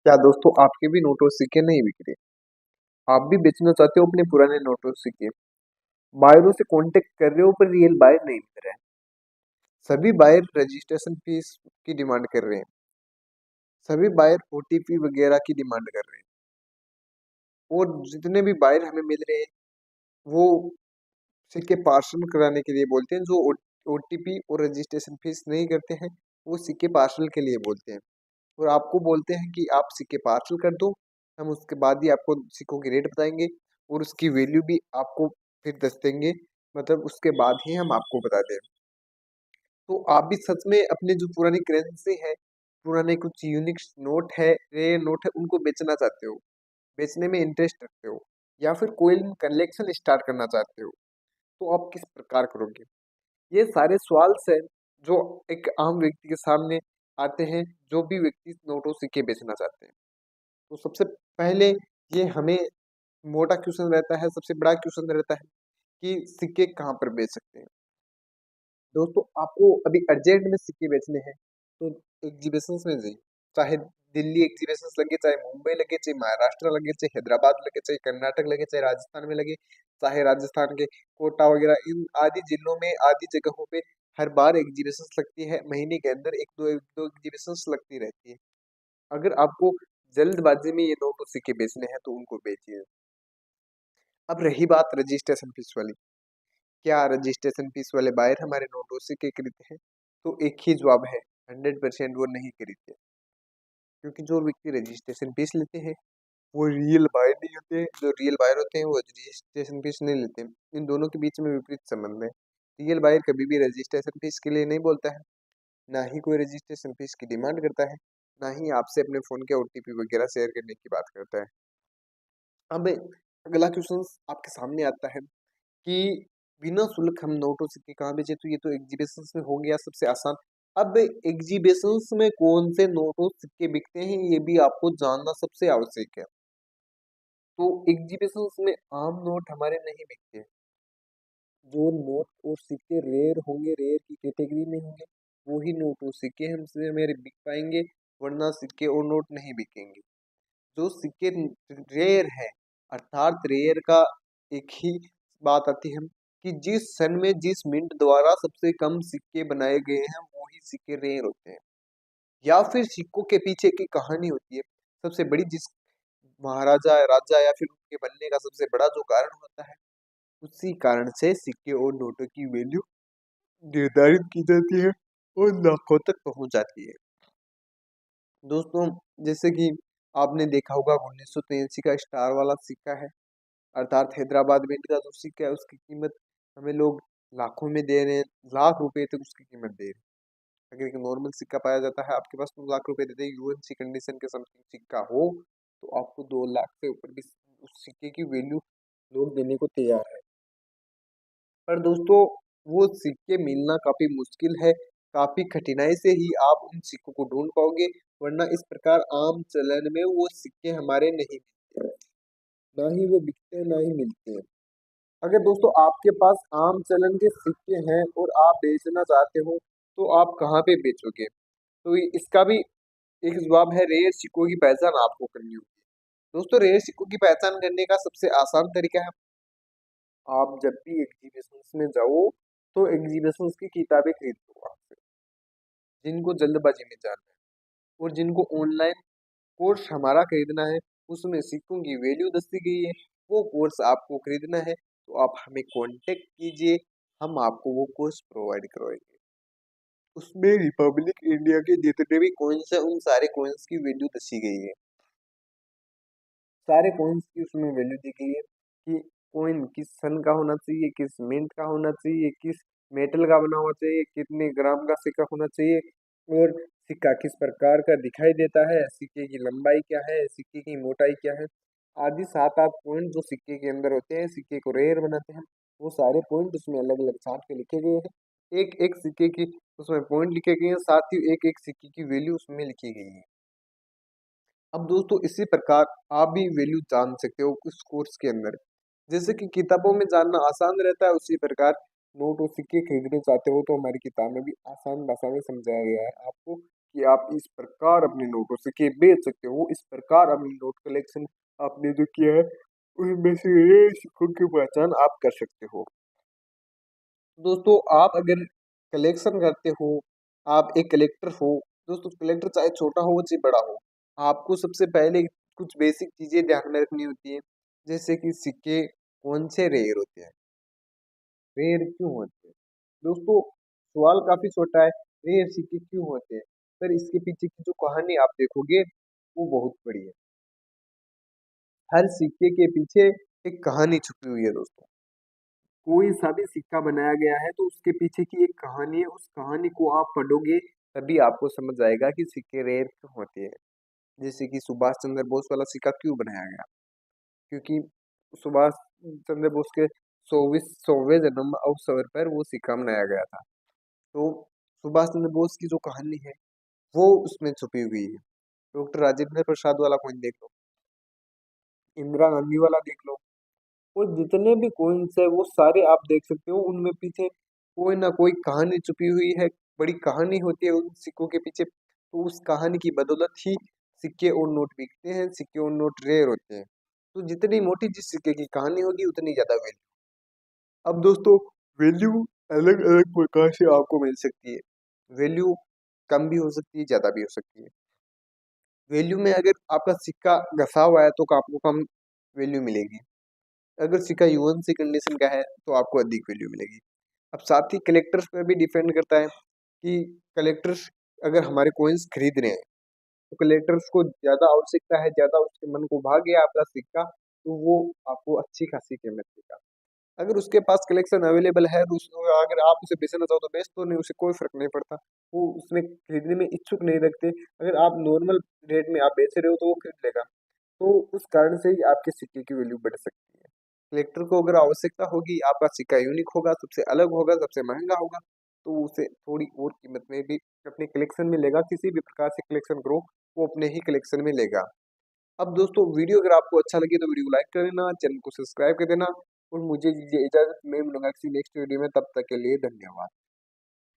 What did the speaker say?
क्या दोस्तों आपके भी नोट और सिक्के नहीं बिक रहे? आप भी बेचना चाहते हो अपने पुराने नोट और सिक्के? बायरों से कांटेक्ट कर रहे हो पर रियल बायर नहीं मिल रहा है। सभी बायर रजिस्ट्रेशन फीस की डिमांड कर रहे हैं। सभी बायर ओटीपी वगैरह की डिमांड कर रहे हैं। और जितने भी बायर हमें मिल रहे हैं वो सिक्के पार्सल कराने के लिए बोलते हैं। जो ओटीपी और रजिस्ट्रेशन फीस नहीं करते हैं वो सिक्के पार्सल के लिए बोलते हैं। और आपको बोलते हैं कि आप सिक्के पार्सल कर दो, हम उसके बाद ही आपको सिक्कों की रेट बताएंगे और उसकी वैल्यू भी आपको फिर दस देंगे। मतलब उसके बाद ही हम आपको बता दें। तो आप भी सच में अपने जो पुरानी करेंसी है, पुराने कुछ यूनिक नोट है, रेयर नोट है, उनको बेचना चाहते हो, बेचने में इंटरेस्ट रखते हो, या फिर कोइन कलेक्शन स्टार्ट करना चाहते हो, तो आप किस प्रकार करोगे? ये सारे सवाल हैं जो एक आम व्यक्ति के सामने आते हैं, जो भी व्यक्ति नोटों सिक्के बेचना चाहते हैं। तो सबसे पहले ये हमें मोटा क्वेश्चन रहता है, सबसे बड़ा क्वेश्चन रहता है कि सिक्के कहाँ पर बेच सकते हैं। दोस्तों आपको अभी अर्जेंट में सिक्के बेचने हैं तो एग्जीबिशंस में जाइए। चाहे दिल्ली एग्जीबिशंस लगे, चाहे मुंबई लगे, चाहे महाराष्ट्र लगे, चाहे हैदराबाद लगे, चाहे कर्नाटक लगे, चाहे राजस्थान में लगे, चाहे राजस्थान के कोटा वगैरह इन आदि जिलों में आदि जगहों पे हर बार एग्जीबिशंस लगती है। महीने के अंदर एक दो एग्जीबिशंस लगती रहती है। अगर आपको जल्दबाजी में ये नोट और सिक्के बेचने हैं तो उनको बेचिए। अब रही बात रजिस्ट्रेशन फीस वाली, क्या रजिस्ट्रेशन फीस वाले बायर हमारे नोट और सिक्के खरीदते हैं? तो एक ही जवाब है, 100% वो नहीं खरीदते। क्योंकि जो व्यक्ति रजिस्ट्रेशन फीस लेते हैं वो रियल बायर नहीं होते हैं। जो रियल बायर होते हैं वो रजिस्ट्रेशन फीस नहीं लेते। इन दोनों के बीच में विपरीत संबंध है। रियल बायर कभी भी रजिस्ट्रेशन फीस के लिए नहीं बोलता है, ना ही कोई रजिस्ट्रेशन फीस की डिमांड करता है, ना ही आपसे अपने फोन के ओटीपी वगैरह शेयर करने की बात करता है। अब अगला क्वेश्चन आपके सामने आता है कि बिना शुल्क हम नोटों सिक्के कहाँ बेचे? तो ये तो एग्जीबिशंस में हो गया सबसे आसान। अब एग्जीबिशंस में कौन से नोटों सिक्के बिकते हैं ये भी आपको जानना सबसे आवश्यक है। तो एग्जीबिशंस में आम नोट हमारे नहीं बिकते। जो नोट और सिक्के रेयर होंगे, रेयर की कैटेगरी में होंगे, वो ही नोट और सिक्के हमसे हमारे बिक पाएंगे, वरना सिक्के और नोट नहीं बिकेंगे। जो सिक्के रेयर है, अर्थात रेयर का एक ही बात आती है कि जिस सन में जिस मिंट द्वारा सबसे कम सिक्के बनाए गए हैं वो ही सिक्के रेयर होते हैं। या फिर सिक्कों के पीछे की कहानी होती है सबसे बड़ी, जिस महाराजा राजा या फिर उनके बनने का सबसे बड़ा जो कारण होता है, उसी कारण से सिक्के और नोटों की वैल्यू निर्धारित की जाती है और लाखों तक पहुंच जाती है। दोस्तों जैसे कि आपने देखा होगा 1983 का स्टार वाला सिक्का है, अर्थात हैदराबाद मिंट का जो सिक्का है उसकी कीमत हमें लोग लाखों में दे रहे हैं, लाख रुपए तक उसकी कीमत दे रहे हैं। अगर एक नॉर्मल सिक्का पाया जाता है आपके पास तो लाख रुपए देते हैं, यूएनसी कंडीशन के समथिंग सिक्का हो तो आपको 2 लाख से ऊपर भी उस सिक्के की वैल्यू लोग देने को तैयार है। पर दोस्तों वो सिक्के मिलना काफी मुश्किल है, काफी कठिनाई से ही आप उन सिक्कों को ढूंढ पाओगे, वरना इस प्रकार आम चलन में वो सिक्के हमारे नहीं मिलते हैं, ना ही वो बिकते हैं, ना ही मिलते हैं। अगर दोस्तों आपके पास आम चलन के सिक्के हैं और आप बेचना चाहते हो तो आप कहाँ पे बेचोगे? तो इसका भी एक जवाब है, रेयर सिक्कों की पहचान आपको करनी होगी। दोस्तों रेयर सिक्कों की पहचान करने का सबसे आसान तरीका है, आप जब भी एग्जीबिशंस में जाओ तो एग्जीबिशंस की किताबें खरीद लो वहाँ से, जिनको जल्दबाजी में जाना है और जिनको ऑनलाइन कोर्स हमारा खरीदना है, उसमें सिक्कों की वैल्यू दसी गई है, वो कोर्स आपको खरीदना है तो आप हमें कांटेक्ट कीजिए, हम आपको वो कोर्स प्रोवाइड करवाएंगे। उसमें रिपब्लिक इंडिया के जितने भी कॉइन्स है उन सारे कॉइन्स की वैल्यू दसी गई है। सारे कॉइन्स की उसमें वैल्यू दी गई है कि कॉइन किस सन का होना चाहिए, किस मिंट का होना चाहिए, किस मेटल का बना होना चाहिए, कितने ग्राम का सिक्का होना चाहिए, और सिक्का किस प्रकार का दिखाई देता है, सिक्के की लंबाई क्या है, सिक्के की मोटाई क्या है, आदि 7-8 पॉइंट जो सिक्के के अंदर होते हैं, सिक्के को रेयर बनाते हैं, वो सारे पॉइंट उसमें अलग अलग छाट के लिखे गए हैं। एक एक सिक्के की उसमें पॉइंट लिखे गए हैं, साथ ही एक एक सिक्के की वैल्यू उसमें लिखी गई है। अब दोस्तों इसी प्रकार आप भी वैल्यू जान सकते हो उस कोर्स के अंदर। जैसे कि किताबों में जानना आसान रहता है, उसी प्रकार नोट और सिक्के खरीदने चाहते हो तो हमारी किताब में भी आसान भाषा में समझाया गया है आपको कि आप इस प्रकार अपने नोटों से के बेच सकते हो। इस प्रकार अपनी नोट कलेक्शन आपने जो किया है उनमें से ये सिक्कों की पहचान आप कर सकते हो। दोस्तों आप अगर कलेक्शन करते हो, आप एक कलेक्टर हो, दोस्तों कलेक्टर चाहे छोटा हो चाहे बड़ा हो, आपको सबसे पहले कुछ बेसिक चीजें ध्यान में रखनी होती है। जैसे कि सिक्के कौन से रेयर होते हैं, रेयर क्यों होते हैं। दोस्तों सवाल काफी छोटा है, रेयर सिक्के क्यों होते हैं, पर इसके पीछे की जो कहानी आप देखोगे वो बहुत बड़ी है। हर सिक्के के पीछे एक कहानी छुपी हुई है दोस्तों। कोई सा भी सिक्का बनाया गया है तो उसके पीछे की एक कहानी है, उस कहानी को आप पढ़ोगे तभी आपको समझ आएगा कि सिक्के रेयर क्यों होते हैं। जैसे कि सुभाष चंद्र बोस वाला सिक्का क्यों बनाया गया, क्योंकि सुभाष चंद्र बोस के 100वें जन्म अवसर पर वो सिक्का बनाया गया था। तो सुभाष चंद्र बोस की जो कहानी है वो उसमें छुपी हुई है। डॉक्टर राजेंद्र प्रसाद वाला कॉइन देख लो, इंदिरा गांधी वाला देख लो, वो जितने भी कॉइन्स है वो सारे आप देख सकते हो, उनमें पीछे कोई ना कोई कहानी छुपी हुई है, बड़ी कहानी होती है उन सिक्कों के पीछे। तो उस कहानी की बदौलत ही सिक्के और नोट बिकते हैं, सिक्के और नोट रेयर होते हैं। तो जितनी मोटी जिस सिक्के की कहानी होगी उतनी ज्यादा वैल्यू। अब दोस्तों वैल्यू अलग अलग प्रकार से आपको मिल सकती है। वैल्यू कम भी हो सकती है, ज्यादा भी हो सकती है। वैल्यू में अगर आपका सिक्का घसा हुआ है तो आपको कम वैल्यू मिलेगी, अगर सिक्का यूएन सी कंडीशन का है तो आपको अधिक वैल्यू मिलेगी। अब साथ ही कलेक्टर्स पे भी डिपेंड करता है कि कलेक्टर्स अगर हमारे कॉइन्स खरीद रहे हैं तो कलेक्टर्स को ज्यादा आवश्यकता है, ज्यादा उसके मन को भा गया आपका सिक्का, तो वो आपको अच्छी खासी कीमत देगा। अगर उसके पास कलेक्शन अवेलेबल है तो अगर आप उसे बेचना चाहो तो बेच दो, नहीं उसे कोई फर्क नहीं पड़ता, वो उसमें खरीदने में इच्छुक नहीं रखते। अगर आप नॉर्मल रेट में आप बेच रहे हो तो वो खरीद लेगा। तो उस कारण से ही आपके सिक्के की वैल्यू बढ़ सकती है। कलेक्टर को अगर आवश्यकता होगी, आपका सिक्का यूनिक होगा, सबसे अलग होगा, सबसे महंगा होगा, तो उसे थोड़ी और कीमत में भी अपने कलेक्शन में लेगा। किसी भी प्रकार से कलेक्शन करो वो अपने ही कलेक्शन में लेगा। अब दोस्तों वीडियो अगर आपको अच्छा लगे तो वीडियो को लाइक कर देना, चैनल को सब्सक्राइब कर देना, और मुझे दीजिए इजाजत, मैं मिलूंगा किसी नेक्स्ट वीडियो में, तब तक के लिए धन्यवाद।